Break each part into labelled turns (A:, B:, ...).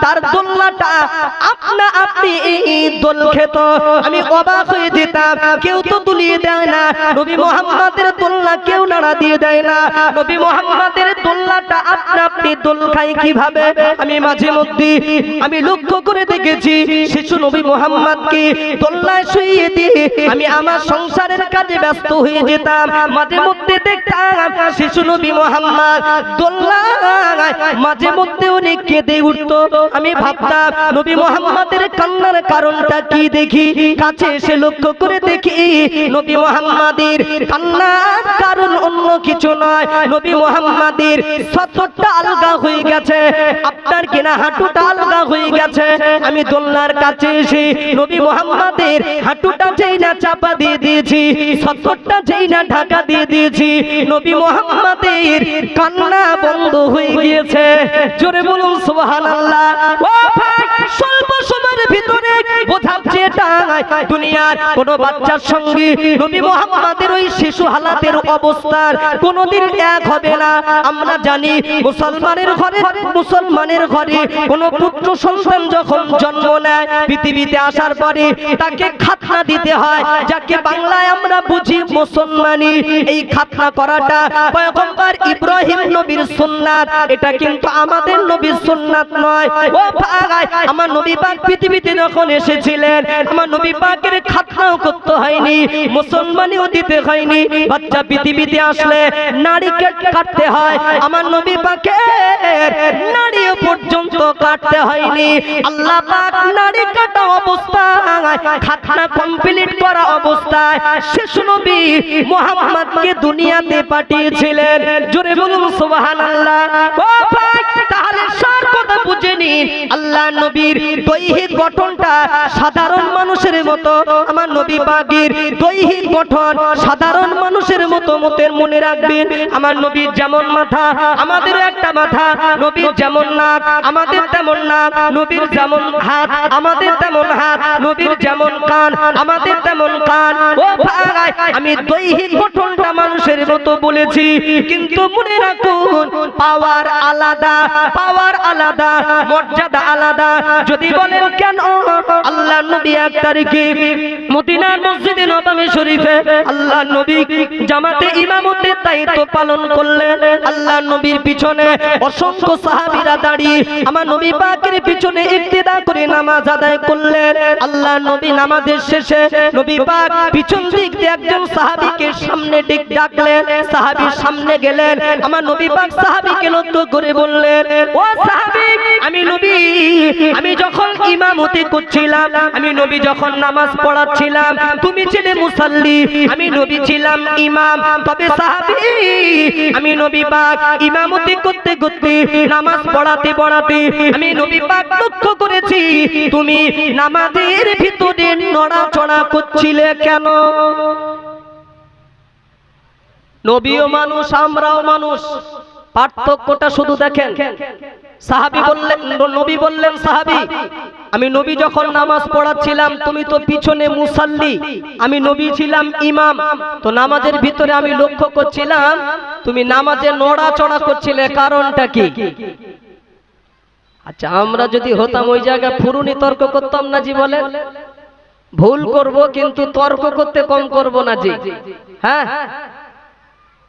A: তার দোলনাটা আপনা আপনি দোল খেত, আমি অবাক হয়ে যেতাম। কেউ তো দুলিয়ে দেয় না, নবী মুহাম্মাদের দোলনা কেউ নাড়া দিয়ে দেয় না, নবী মুহাম্মাদের দোলনাটা আপনা আপনি দোল খায় কিভাবে? আমি মাঝে মধ্যে আমি লক্ষ্য করে দেখেছি শিশু নবী মুহাম্মদকে দোলনায় শুইয়ে দিয়ে আমি আমার সংসারের কাজে ব্যস্ত হয়ে যেতাম। মাঝে মধ্যে দেখতাম শিশু নবী মুহাম্মদ দোলনায় মাঝে মধ্যে অনেক কেঁদে উঠতো। আমি ভাবতাম নবী মুহাম্মদের কান্নার কারণটা কি? দেখি কাছে এসে লক্ষ্য করে দেখি নবী মুহাম্মদের কান্নার কারণ অন্য কিছু নয়, নবী মুহাম্মদের সতরটা আলগা হয়ে গেছে, আপনার কিনা হাঁটুটা আলগা হয়ে গেছে। আমি দোলনার কাছে এসে নবী মুহাম্মদের হাঁটুটা যেই না চাপা দিয়ে দিয়েছি, সতরটা যেই না ঢাকা দিয়ে দিয়েছি, নবী মুহাম্মদের কান্না বন্ধ হয়ে গিয়েছে। জোরে বলুন সুবহানাল্লাহ। ও ভাই, স্বল্প সময়ের ভিতরে বোঝাচ্ছে এটা দুনিয়ার কোন বাচ্চার সঙ্গে নবী মুহাম্মদের ওই শিশু হালাতের অবস্থার কোনদিন এক হবে না। আমরা জানি মুসলমানের ঘরে কোন পুত্র সন্তান যখন জন্ম নেয়, পৃথিবীতে আসার পরে তাকে খাতনা দিতে হয়, যাকে বাংলায় আমরা বুঝি মুসলমানি। এই খাতনা করাটা পয়গম্বর ইব্রাহিম নবীর সুন্নাত, এটা কিন্তু আমাদের নবীর সুন্নাত নয়। ও ভাই, আমার নবী পাক পৃথিবীতে যখন এসেছিলেন আমার নবী পাকের খাতনাও করতে হয়নি, মুসলমানিও দিতে হয়নি। বাচ্চা পৃথিবীতে আসলে নারীকে কাটতে হয়, আমার নবী পাকের নারীও পর্যন্ত কাটতে হয়নি। আল্লাহ পাক নারী কাটা অবস্থায়, খাতনা কমপ্লিট করা অবস্থায় শিশু নবী মুহাম্মদকে দুনিয়াতে পাঠিয়েছিলেন। জোরে বলুন সুবহানাল্লাহ। ও ভাই, তাহলে সার কথা বুঝে নিন, আল্লাহ নবীর দৈহিক গঠনটা সাধারণ মানুষের মতো, আমার নবী পাকের দৈহিক গঠন সাধারণ মানুষের মতো মনে রাখবেন। আমার নবীর যেমন মাথা আমাদের একটা মাথা, নবীর যেমন নাক আমাদের তেমন নাক, নবীর যেমন হাত আমাদের তেমন হাত, নবীর যেমন কান আমাদের তেমন কান। ও ভাই, আমি দৈহিক গঠনটা মানুষের মতো বলেছি, কিন্তু মনে রাখুন পাওয়ার আলাদা, মর্যাদা আলাদা। যদি বলেন কেন? আল্লাহ নবী এক তারিখে মদিনার মসজিদে নববী শরীফে আল্লাহ নবী জামাতে ইমামতের দায়িত্ব পালন করলেন। আল্লাহ নবীর পিছনে অসংখ্য সাহাবীরা দাঁড়িয়ে আমার নবী পাকের পিছনে ইক্তেদা করে নামাজ আদায় করলেন। আল্লাহ নবী নামাজের শেষে নবী পাক পিছন দিক দিয়ে একজন সাহাবীকে সামনে ডাকলেন, সাহাবীর সামনে গেলেন। আমার নবী পাক সাহাবীকে লক্ষ্য করে বললেন, ও সাহাবী, আমি যখন ইমামতি করছিলাম, আমি নবী যখন নামাজ পড়াচ্ছিলাম, তুমি ছিলে মুসাল্লি, আমি নবী ছিলাম ইমাম। তবে সাহাবী, আমি নবী পাক ইমামতি করতে করতে নামাজ পড়াতে আমি নবী পাক লক্ষ্য করেছি তুমি নামাজের ভিতরে নড়াচড়া করছিলে কেন? নবীও মানুষ, আমরাও মানুষ, পার্থক্যটা শুধু দেখেন। সাহাবী বললেন, নবী বললেন, সাহাবী, আমি নবী যখন নামাজ পড়াচ্ছিলাম তুমি তো পিছনে মুসাল্লি, আমি নবী ছিলাম ইমাম, তো নামাজের ভিতরে আমি লক্ষ্য করছিলাম তুমি নামাজে নড়াচড়া করছিলে, কারণটা কি? আচ্ছা, আমরা যদি হতাম ওই জায়গায় ফুরুনি তর্ক করতাম না জি? বলেন, ভুল করব কিন্তু তর্ক করতে কম করব না জি? হ্যাঁ,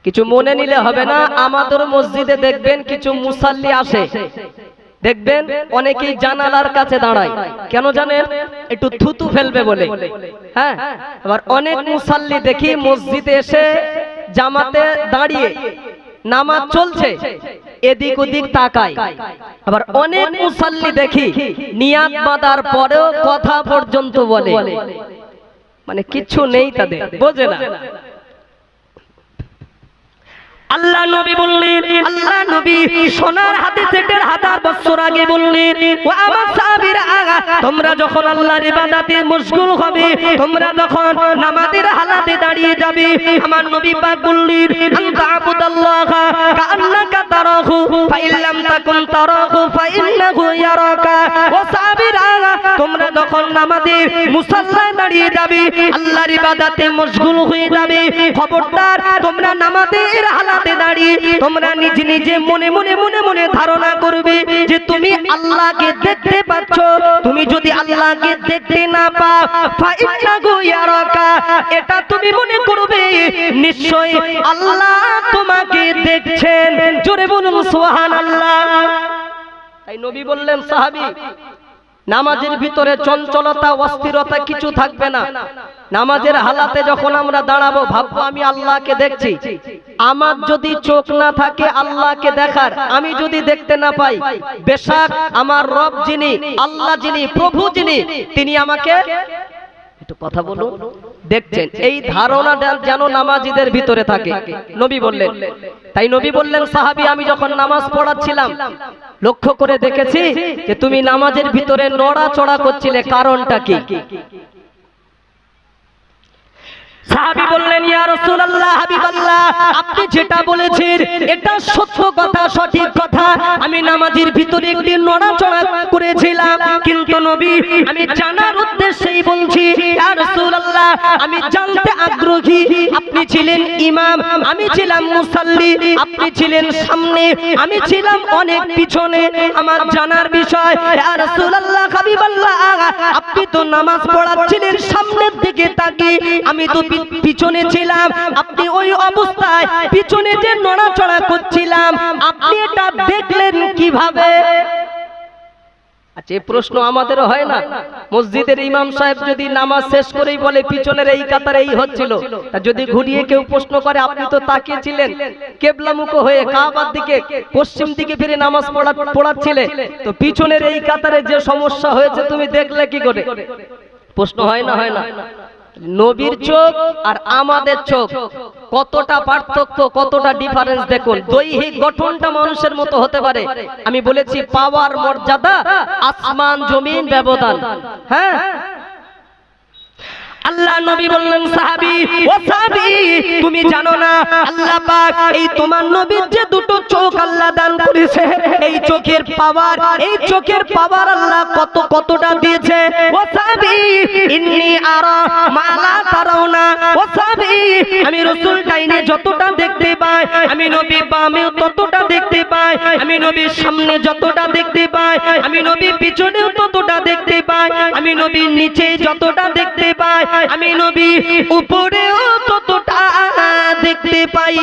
A: কিছু মনে নিলে হবে না। আমাদের মসজিদে দেখবেন কিছু মুসাল্লি আসে, দেখবেন অনেকেই জানালার কাছে দাঁড়ায়, কেন জানেন? একটু থুতু ফেলবে বলে। হ্যাঁ, আবার অনেক মুসাল্লি দেখি মসজিদে এসে জামাতে দাঁড়িয়ে নামাজ চলছে এদিক ওদিক তাকায়। আবার অনেক মুসাল্লি দেখি নিয়াত বাঁধার পরেও কথা পর্যন্ত বলে, মানে কিছু নেই তাদের, বোঝে না। আল্লাহ নবী বললেন, আল্লাহ নবী সোনার হাদিসে ১৫০০ বছর আগে বললেন, ও আমার সাহাবীরা, তোমরা যখন আল্লাহর ইবাদতে মশগুল হবে, তোমরা যখন নামাজের হালাতে দাঁড়িয়ে যাবে, আমার নবী পাক বললেন, আনতা আবুদাল্লাহা কাআন্নাকা তারাহু ফাইন লাম তাকুন তারাহু ফাইন্নাহু ইয়ারাকা। ও সাহাবীরা, তোমরা যখন নামাজে মুসাল্লায় দাঁড়িয়ে যাবে, আল্লাহর ইবাদতে মশগুল হয়ে যাবে, খবরদার তোমরা নামাজের হালাতে দাঁড়িয়ে তোমরা নিজ নিজে মনে মনে মনে মনে ধারণা করবে যে তুমি আল্লাহকে দেখতে পাচ্ছ। তুমি যদি আল্লাহকে দেখতে না পাও, ফাইন্নাহু ইয়ারাকা, এটা তুমি মনে করবে নিশ্চয় আল্লাহ তোমাকে দেখছেন। জোরে বলুন সুবহানাল্লাহ। তাই নবী বললেন সাহাবী, নামাজের ভিতরে চঞ্চলতা অস্থিরতা কিছু থাকবে না। নামাজের হালাতে যখন আমরা দাঁড়াবো ভাববো আমি আল্লাহকে দেখছি। আমার যদি চোখ না থাকে আল্লাহকে দেখার, আমি যদি দেখতে না পাই, বেশক আমার রব যিনি, আল্লাহ যিনি, প্রভু যিনি, তিনি আমাকে, একটু কথা বলুন, দেখছেন। এই ধারণাটা যেন নামাজীদের ভিতরে থাকে, নবী বললেন। তাই নবী বললেন সাহাবী, আমি যখন নামাজ পড়াচ্ছিলাম লক্ষ্য করে দেখেছি যে তুমি নামাজের ভিতরে নড়াচড়া করছিলে, কারণটা কি? সাহাবী বললেন, ইয়া রাসূলুল্লাহ, হাবিবাল্লাহ, আপনি যেটা বলেছেন এটা সত্য কথা, সঠিক কথা। আমি নামাজের ভিতরে একটি নড়াচড়া করেছিলাম, কিন্তু নবী আমি জানার উদ্দেশ্যেই বলছি, ইয়া রাসূলুল্লাহ, আমি জানতে আগ্রহী। আপনি ছিলেন ইমাম, আমি ছিলাম মুসাল্লি, আপনি ছিলেন সামনে, আমি ছিলাম অনেক পিছনে। আমার জানার বিষয়, ইয়া রাসূলুল্লাহ, হাবিবাল্লাহ, আপনি তো নামাজ পড়াচ্ছিলেন সামনের দিকে তাকিয়ে, আমি তো পিছনে ছিলাম। আপনি ওই অবস্থায় পিছনে যে নড়াচড়া করছিলাম, আপনি এটা দেখলেন কিভাবে? আচ্ছা, এই প্রশ্ন আমাদেরও হয় না? মসজিদের ইমাম সাহেব যদি নামাজ শেষ করেই বলে পিছনের এই কাতারে এই হচ্ছিল, তা যদি ঘুরিয়ে কেউ প্রশ্ন করে আপনি তো তাকিয়েছিলেন কিবলামুখ হয়ে, কাবার দিকে, পশ্চিম দিকে ফিরে নামাজ পড়াচ্ছিলেন, তো পিছনের এই কাতারে যে সমস্যা হয়েছে তুমি দেখলে কি করে? প্রশ্ন হয় না? হয় না? নবীর চোখ আর আমাদের চোখ কতটা পার্থক্য, কতটা ডিফারেন্স দেখুন। দৈহিক গঠনটা মানুষের মতো হতে পারে, আমি বলেছি পাওয়ার মর্যাদা আসমান জমিন ব্যবধান। হ্যাঁ, আল্লাহ নবী বললেন সাহাবী, ও সাহাবী, তুমি জানো না আল্লাহ পাক এই তোমার নবীর যে দুটো চোখ আল্লাহ দান করেছে, এই চোখের পাওয়ার আল্লাহ কতটা দিয়েছে। ও সাহাবী, ইন্নী আরা মা লা তারাউনা, ও সাহাবী, আমি রাসূল ডাইনে যতটা দেখতে পাই, আমি নবী বামেও ততটা দেখতে পাই, আমি নবীর সামনে যতটা দেখতে পাই, আমি নবী পিছনেও ততটা দেখতে পাই, আমি নবীর নিচে যতটা দেখতে পাই, আমি নবী উপরেও ততটা দেখতে পাই।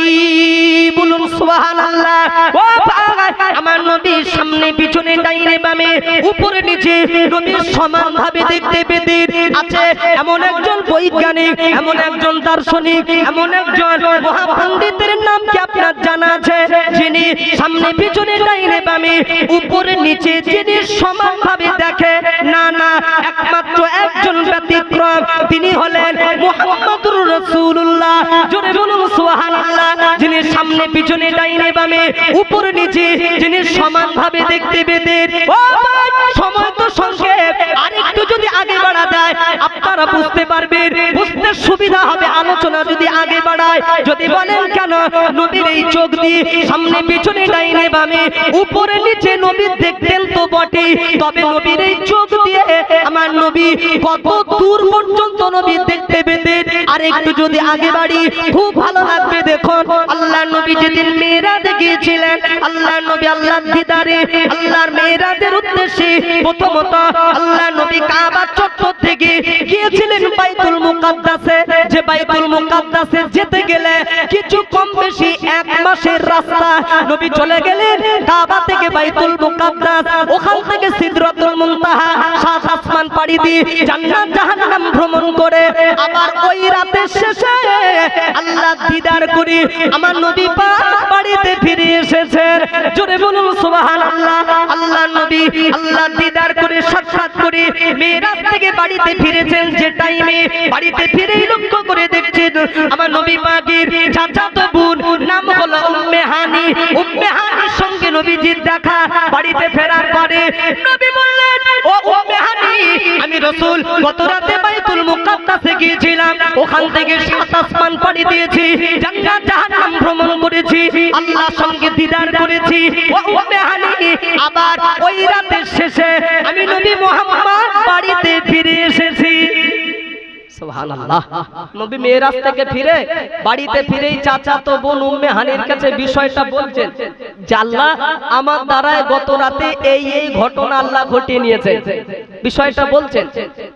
A: বলুন সুবহানাল্লাহ। ও ভাই, আমার নবীর সামনে পিছনে ডাইনে বামে উপরে নিচে নবী সমানভাবে দেখতে পেতে আছে। এমন একজন বৈজ্ঞানিক, এমন একজন দার্শনিক, এমন একজন মহাপণ্ডিতের নাম কি আপনার জানা আছে, যিনি সামনে পিছনে ডাইনে বামে উপরে নিচে যিনি সমানভাবে দেখে? না, একমাত্র একজন ব্যতিক্রম, তিনি হলেন মুহাম্মদুর রাসূলুল্লাহ। জোরে বলুন সুবহানাল্লাহ। যিনি সামনে পিছনে ডাইনে বামে উপরে নিচে যিনি সমানভাবে দেখতে পেতেন। ও ভাই, সময় তো সংক্ষেপ, আরেকটু যদি আগে বাড়া যায় আপনারা বুঝতে পারবেন, বুঝতে সুবিধা হবে। আলোচনা যদি আগে বাড়ায়, যদি বলেন কেন নবীর এই চোখ দিয়ে সামনে পিছনে ডাইনে বামে উপরে নিচে নবী দেখতেন তো বটে, তবে নবীর এই চোখ দিয়ে আমার নবী কত দূর পর্যন্ত নবী দেখতে পেতেন। আর একটু যদি আগে বাড়ি খুব ভালো লাগবে। দেখুন, আল্লাহর নবী যেদিন মেরাজে গিয়েছিলেন, আল্লাহর নবী আল্লাহর দিদারে, আল্লাহর মেরাজের উদ্দেশ্যে প্রথমত আল্লাহর নবী কাবা চত্বর থেকে গিয়েছিলেন বাইতুল মুকাদ্দাসে। যে বাইতুল মুকাদ্দাসে যেতে গেলে কিছু কম বেশি 1 মাসের রাস্তা। নবী চলে গেলেন কাবা থেকে বাইতুল মুকাদ্দাস, ওখান থেকে সিদরাতুল মুনতাহা, 7 আসমান পাড়ি দিয়ে জান্নাত জাহান্নাম ভ্রমণ করে আবার ওই রাতের শেষে আল্লাহ দিদার করে আমার নবী পাক বাড়িতে ফিরে এসেছেন। জোরে বলুন সুবহানাল্লাহ। আল্লাহ নবী আল্লাহ দিদার করে সাক্ষাৎ করে মেরাজ থেকে বাড়িতে ফিরেছেন। যে টাইমে বাড়িতে ফিরেই লক্ষ্য করে দেখছেন আমার নবী পাকের চাচাতো বোন নাম হলো উম্মে হানি। উম্মে হানির সঙ্গে নবীজির দেখা। বাড়িতে ফেরার পরে নবী বললেন, ও উম্মে হানি, আমি রাসূল গত রাতে বাইতুল মুকাদ্দাসে গিয়েছিলাম, ওখান থেকে 7 আসমান পাড়ি দিয়েছি, জান্নাত জাহান্নাম ভ্রমণ করেছি, আল্লাহর সঙ্গে দিদার করেছি। ও উম্মে হানি, আবার ওই রাতের শেষে আমি নবী মুহাম্মদ বাড়ি সুবহানাল্লাহ। নবী মেরাজ থেকে ফিরে বাড়িতে ফিরেই চাচাতো বোন উম্মে হানির কাছে বিষয়টা বলছেন যে আল্লাহ আমার দ্বারায় গত রাতে এই এই ঘটনা আল্লাহ ঘটিয়ে নিয়েছে। বিষয়টা বলছেন,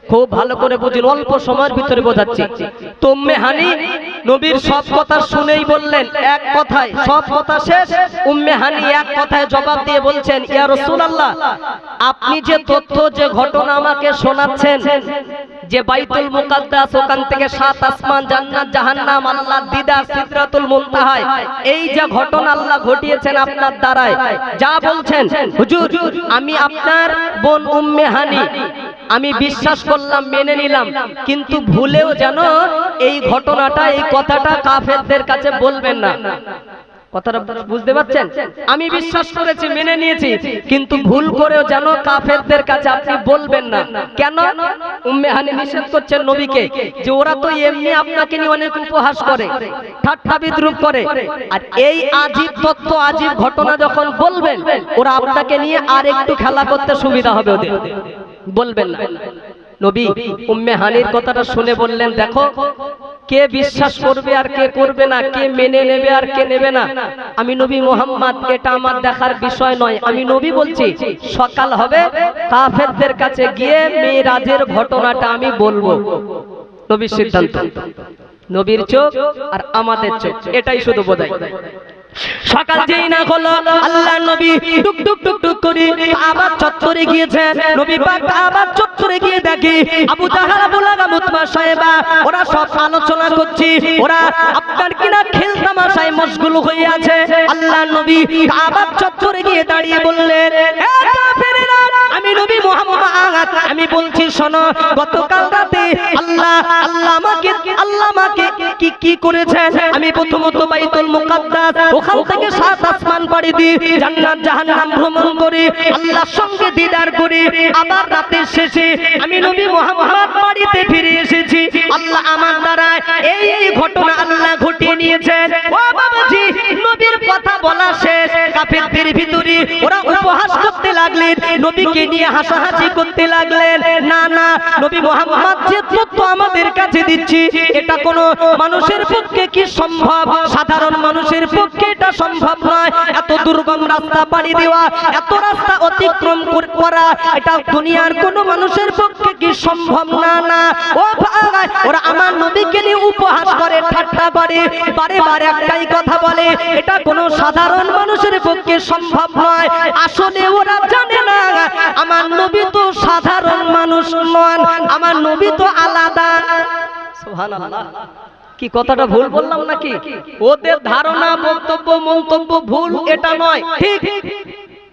A: খুব ভালো করে বুঝুন, অল্প সময়ের ভিতরে বোঝাচ্ছি। তো উম্মে হানি নবীর সব কথা শুনেই বললেন এক কথায়, সব কথা শেষ উম্মে হানি এক কথায় জবাব দিয়ে বলছেন, ইয়া রাসূলুল্লাহ, আপনি যে তথ্য যে ঘটনা আমাকে শোনাচ্ছেন যে বাইতুল মুকাদ্দাস, ওখান থেকে 7 আসমান, জান্নাত, জাহান্নাম, আল্লাহর দিদার, সিদরাতুল মুনতাহা, এই যে ঘটনা আল্লাহ ঘটিয়েছেন আপনার দ্বারায়, যা বলছেন হুজুর আমি আপনার বোন উম্মে হানি আমি বিশ্বাস করলাম, মেনে নিলাম, কিন্তু ভুলেও যেন এই ঘটনাটা, এই কথাটা কাফেরদের কাছে বলবেন না। কথাটা বুঝতে পারছেন? আমি বিশ্বাস করেছি, মেনে নিয়েছি, কিন্তু ভুল করেও যেন কাফেরদের কাছে আপনি বলবেন না। কেন? উম্মে হানি নিষেধ করছেন নবীকে যে ওরা তো এমনি আপনাকে নিয়ে অনেক উপহাস করে, ঠাট্টা বিদ্রুপ করে, আর এই আজীব তথ্য, আজীব ঘটনা যখন বলবেন, ওরা আপনাকে নিয়ে আর একটু খেলা করতে সুবিধা হবে, ওদের বলবেন না। নবী উম্মে হানির কথাটা শুনে বললেন, দেখো কে বিশ্বাস করবে আর কে করবে না, কে মেনে নেবে আর কে নেবে না, আমি নবী মুহাম্মদ, এটা আমার দেখার বিষয় নয়। আমি নবী বলছি সকাল হবে, কাফেরদের কাছে গিয়ে মেরাজের ঘটনাটা আমি বলবো। নবীর সিদ্ধান্ত, নবীর চোখ আর আমাদের চোখ, এটাই শুধু বোঝায়। সকাল যেই না হলো, আল্লাহর নবী টুক টুক টুক টুক করে কাবা চত্বরে গিয়েছেন। নবী পাক কাবা চত্বরে গিয়ে দেখে আবু জাহল, আবু লাহাব, উতবা, সাইবা ওরা সব আলোচনা করছে, ওরা আপনার কিনা খেল তামাশায় মশগুল হয়ে আছে। আল্লাহর নবী কাবা চত্বরে গিয়ে দাঁড়িয়ে বললেন, হে কাফেরেরা, আমি নবী মুহাম্মদ আমি বলছি শোনো, গতকাল রাতে আল্লাহ আমাকে কি করেছেন? আমি প্রথমত বাইতুল মুকাদ্দাস, ওখান থেকে 7 আসমান পাড়ি দিয়ে জান্নাত জাহান্নাম ভ্রমণ করে আল্লাহর সঙ্গে দিদার করে আবার রাতের শেষে আমি নবী মুহাম্মদ বাড়িতে ফিরে এসেছি। আল্লাহ আমার দ্বারা এই ঘটনা আল্লাহ ঘটিয়ে নিয়েছেন। ও বাবাজি, নবীর কথা বলা শেষ, কাফেরদের ভিতরে ওরা উপহাস করতে লাগলেন, নবীকে নিয়ে হাসাহাসি করতে লাগলেন। না না, নবী মুহাম্মদ যে তথ্য আমাদের কাছে দিচ্ছি, এটা কোনো মানুষের পক্ষে কি সম্ভব? সাধারণ মানুষের পক্ষে এটা সম্ভব নয়। এত দুর্গম রাস্তা পাড়ি দেওয়া, এত রাস্তা অতিক্রম করা, এটা দুনিয়ার কোনো মানুষের পক্ষে কি সম্ভব? না না, ও ভাই, ওরা আমার নবীকে নিয়ে উপহাস করে, ঠাট্টা করে, বারে বারে একটাই কথা বলে, এটা কোনো সাধারণ মানুষের পক্ষে সম্ভব নয়। আসলে ওরা জানে না আমার নবী তো সাধারণ মানুষ নন, আমার নবী তো আলাদা। সুবহানাল্লাহ। কি কথাটা ভুল বললাম নাকি? ওদের ধারণা, বক্তব্য, মন্তব্য ভুল, এটা নয় ঠিক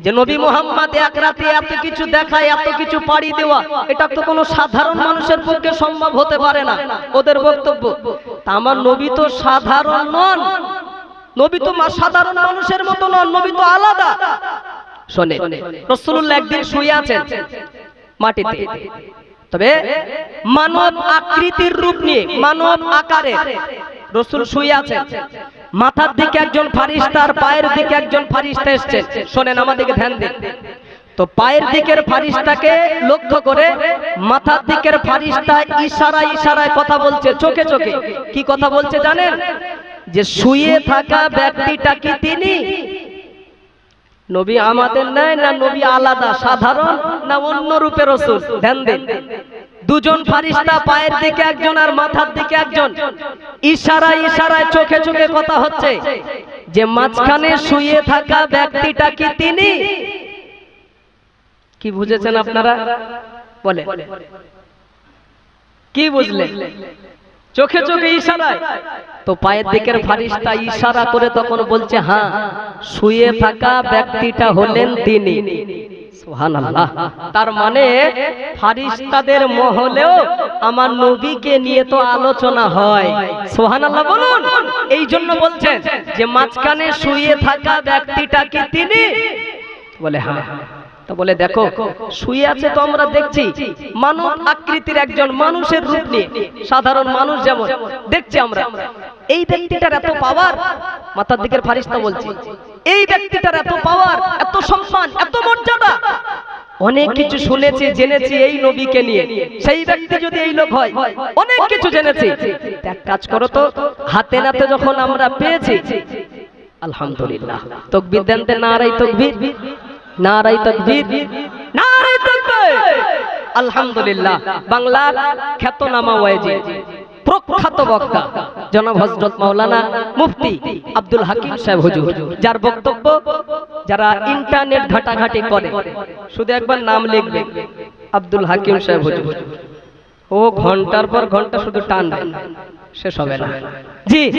A: যে নবী মুহাম্মদ এক রাতে এত কিছু দেখায়, এত কিছু পাড়ি দেওয়া, এটা তো কোনো সাধারণ মানুষের পক্ষে সম্ভব হতে পারে না, ওদের বক্তব্য। তা আমার নবী তো সাধারণ নন, নবী তো সাধারণ মানুষের মতো নন, নবী তো আলাদা। শোনে, রাসূলুল্লাহ একদিন শুয়ে আছেন মাটিতে, তবে মানব আকৃতির রূপ নিয়ে, মানব আকারে রাসূল শুয়ে আছেন। মাথার দিকে একজন ফারিস্তা আর পায়ের দিকে একজন ফারিস্তা এসেছেন। শোনেন, আমাদেরকে ধ্যান দিন। তো পায়ের দিকের ফারিস্তাকে লক্ষ্য করে মাথার দিকের ফারিস্তা ইশারায় কথা বলছে, চোখে চোখে। কি কথা বলছে জানেন? যে শুয়ে থাকা ব্যক্তিটা কি তিনি নবী আমাদের নাই, না নবী আলাদা, সাধারণ, না অন্য রূপে রাসূল? ধ্যান দিন। দুজন ফারিস্তা, পায়ের দিকে একজন আর মাথার দিকে একজন, ইশারায় চোখে চোখে কথা হচ্ছে যে মাঝখানে শুয়ে থাকা ব্যক্তিটা কি তিনি? কি বুঝেছেন আপনারা? বলে কি বুঝলেন? চোখে চোখে ইশারায়। তো পায়ের দিকের ফারিস্তা ইশারা করে তখন বলছে, হ্যাঁ, শুয়ে থাকা ব্যক্তিটা হলেন তিনি। সুবহানাল্লাহ। তার মানে ফারিস্তাদের মহলেও আমার নবীকে নিয়ে তো আলোচনা হয়। সুবহানাল্লাহ বলুন। এই জন্য বলছেন যে মাঝখানে শুয়ে থাকা ব্যক্তিটা কি তিনি? বলে হ্যাঁ। তো বলে দেখো, শুয়ে আছে তো আমরা দেখছি, মানব আকৃতির একজন, মানুষের রূপ নিয়ে, সাধারণ মানুষ যেমন দেখছি আমরা। এই ব্যক্তিটার এত পাওয়ার, মাথার দিকের ফারিস্তা বলছে, এই ব্যক্তিটার এত পাওয়ার, এত সম্মান, এত মর্যাদা, অনেক কিছু শুনেছি জেনেছি এই নবীকে নিয়ে, সেই ব্যক্তি যদি এই লোক হয় অনেক কিছু জেনেছি, এক কাজ করো তো, হাতে নাতে যখন আমরা পেয়েছি আলহামদুলিল্লাহ তাকবীর দেন, নারায়ে তাকবীর, নারায়ে তাকবীর, নারায়ে তাকবীর। আলহামদুলিল্লাহ বাংলার খ্যাতনামা ওয়াইজি প্রখ্যাত বক্তা জনাব হযরত মাওলানা মুফতি আব্দুল হাকিম সাহেব হুজুর, যার বক্তব্য যারা ইন্টারনেট ঘাটাঘাটি করে শুধু একবার নাম লিখবে আব্দুল হাকিম সাহেব হুজুর, ও ঘন্টার পর ঘন্টা শুধু টান শেষ হবে না। জি।